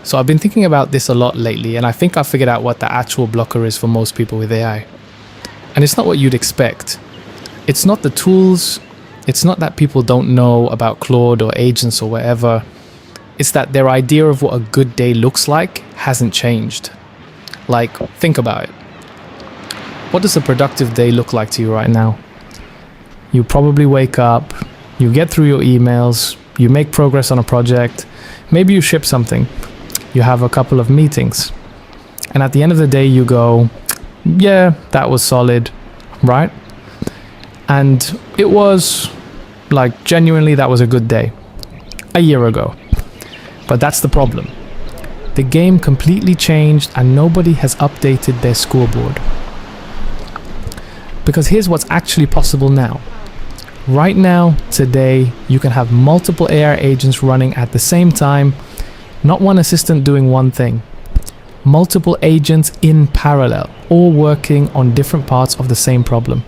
So I've been thinking about this a lot lately, and I think I figured out what the actual blocker is for most people with AI. And it's not what you'd expect. It's not the tools. It's not that people don't know about Claude or agents or whatever. It's that their idea of what a good day looks like hasn't changed. Like, think about it. What does a productive day look like to you right now? You probably wake up, you get through your emails, you make progress on a project, maybe you ship something, you have a couple of meetings, and at the end of the day you go, yeah, that was solid, right? And it was, like, genuinely that was a good day a year ago. But that's the problem. The game completely changed and nobody has updated their scoreboard. Because here's what's actually possible now. Right now, today, you can have multiple AI agents running at the same time, not one assistant doing one thing. Multiple agents in parallel, all working on different parts of the same problem.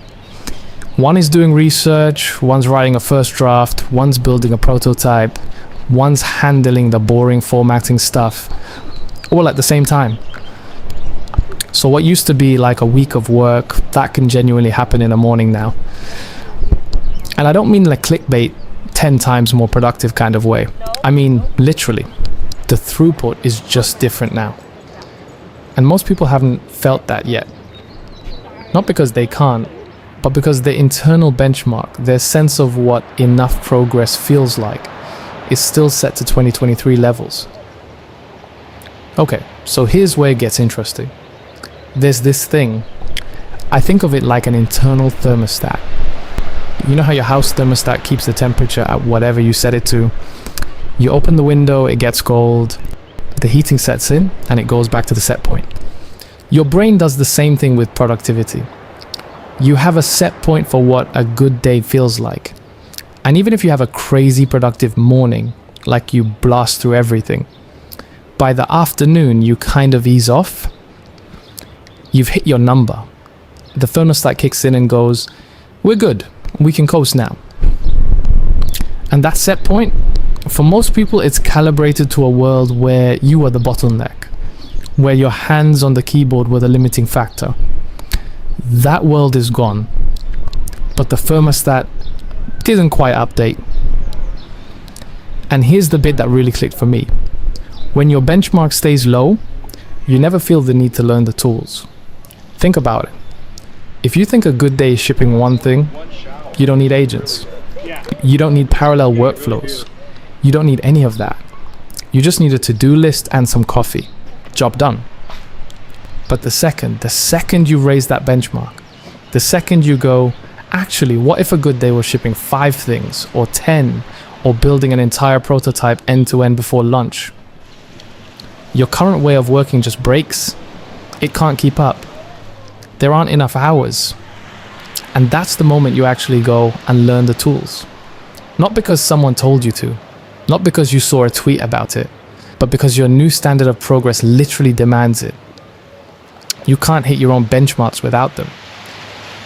One is doing research, one's writing a first draft, one's building a prototype, one's handling the boring formatting stuff, all at the same time. So what used to be like a week of work, that can genuinely happen in a morning now. And I don't mean like clickbait 10 times more productive kind of way. I mean, literally, the throughput is just different now. And most people haven't felt that yet. Not because they can't, but because their internal benchmark, their sense of what enough progress feels like, is still set to 2023 levels. Okay, so here's where it gets interesting. There's this thing, I think of it like an internal thermostat. You know how your house thermostat keeps the temperature at whatever you set it to? You open the window, it gets cold, the heating sets in, and it goes back to the set point. Your brain does the same thing with productivity. You have a set point for what a good day feels like. And even if you have a crazy productive morning, like you blast through everything, by the afternoon you kind of ease off. You've hit your number. The thermostat kicks in and goes, we're good, we can coast now. And that set point, for most people it's calibrated to a world where you are the bottleneck, where your hands on the keyboard were the limiting factor. That world is gone, but the thermostat didn't quite update. And here's the bit that really clicked for me. When your benchmark stays low, you never feel the need to learn the tools. Think about it. If you think a good day is shipping one thing, you don't need agents. You don't need parallel workflows. You don't need any of that. You just need a to-do list and some coffee. Job done. But the second you raise that benchmark, the second you go, actually, what if a good day was shipping 5 things or 10 or building an entire prototype end-to-end before lunch? Your current way of working just breaks. It can't keep up. There aren't enough hours. And that's the moment you actually go and learn the tools. Not because someone told you to, not because you saw a tweet about it, but because your new standard of progress literally demands it. You can't hit your own benchmarks without them.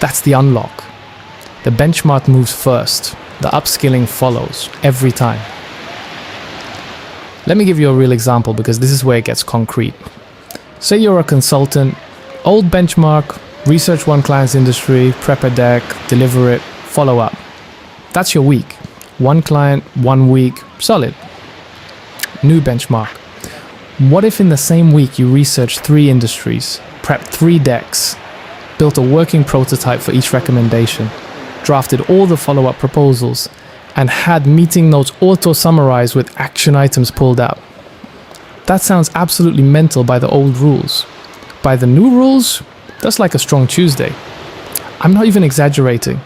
That's the unlock. The benchmark moves first. The upskilling follows every time. Let me give you a real example because this is where it gets concrete. Say you're a consultant, old benchmark, research one client's industry, prep a deck, deliver it, follow up. That's your week. One client, 1 week, solid. New benchmark. What if in the same week you researched 3 industries, prepped 3 decks, built a working prototype for each recommendation, drafted all the follow-up proposals, and had meeting notes auto-summarized with action items pulled out? That sounds absolutely mental by the old rules. By the new rules, that's like a strong Tuesday. I'm not even exaggerating.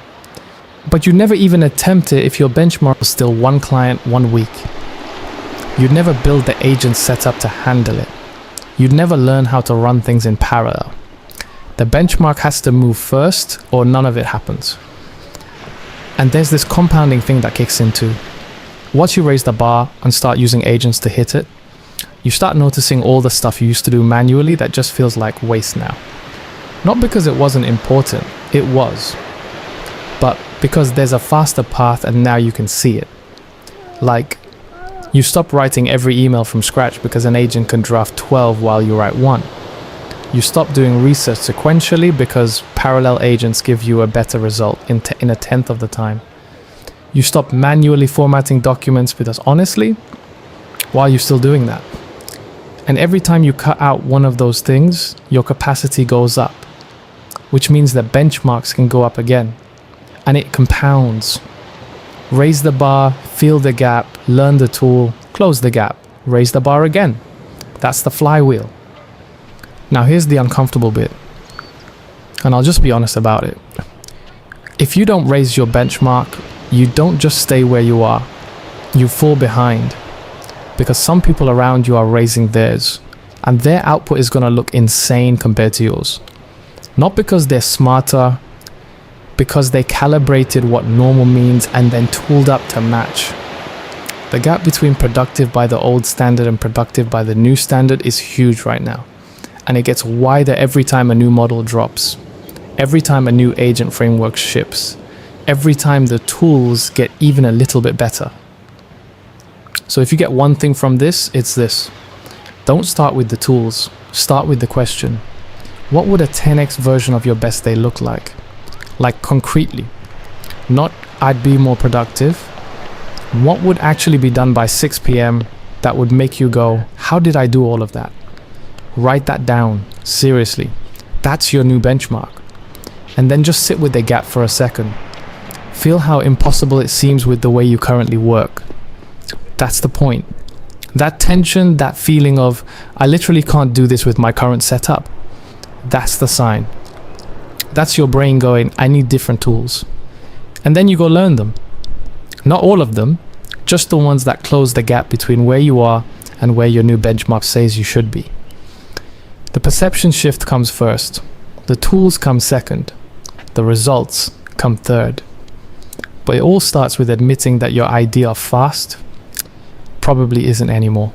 But you'd never even attempt it if your benchmark was still 1 client, 1 week. You'd never build the agent set up to handle it. You'd never learn how to run things in parallel. The benchmark has to move first or none of it happens. And there's this compounding thing that kicks in too. Once you raise the bar and start using agents to hit it, you start noticing all the stuff you used to do manually that just feels like waste now. Not because it wasn't important, it was. But because there's a faster path and now you can see it. Like, You stop writing every email from scratch because an agent can draft 12 while you write one. You stop doing research sequentially because parallel agents give you a better result in a tenth of the time. You stop manually formatting documents because honestly, why are you still doing that? And every time you cut out one of those things, your capacity goes up, which means that benchmarks can go up again. And it compounds. Raise the bar, feel the gap, learn the tool, close the gap, raise the bar again. That's the flywheel. Now here's the uncomfortable bit, and I'll just be honest about it. If you don't raise your benchmark, you don't just stay where you are, you fall behind, because some people around you are raising theirs, and their output is going to look insane compared to yours. Not because they're smarter, because they calibrated what normal means and then tooled up to match. The gap between productive by the old standard and productive by the new standard is huge right now. And it gets wider every time a new model drops, every time a new agent framework ships, every time the tools get even a little bit better. So if you get one thing from this, it's this. Don't start with the tools, start with the question. What would a 10x version of your best day look like? Like concretely, not I'd be more productive. What would actually be done by 6 p.m. that would make you go, how did I do all of that? Write that down, seriously. That's your new benchmark. And then just sit with the gap for a second. Feel how impossible it seems with the way you currently work. That's the point. That tension, that feeling of, I literally can't do this with my current setup. That's the sign. That's your brain going, I need different tools. And then you go learn them. Not all of them, just the ones that close the gap between where you are and where your new benchmark says you should be. The perception shift comes first. The tools come second. The results come third. But it all starts with admitting that your idea of fast probably isn't anymore.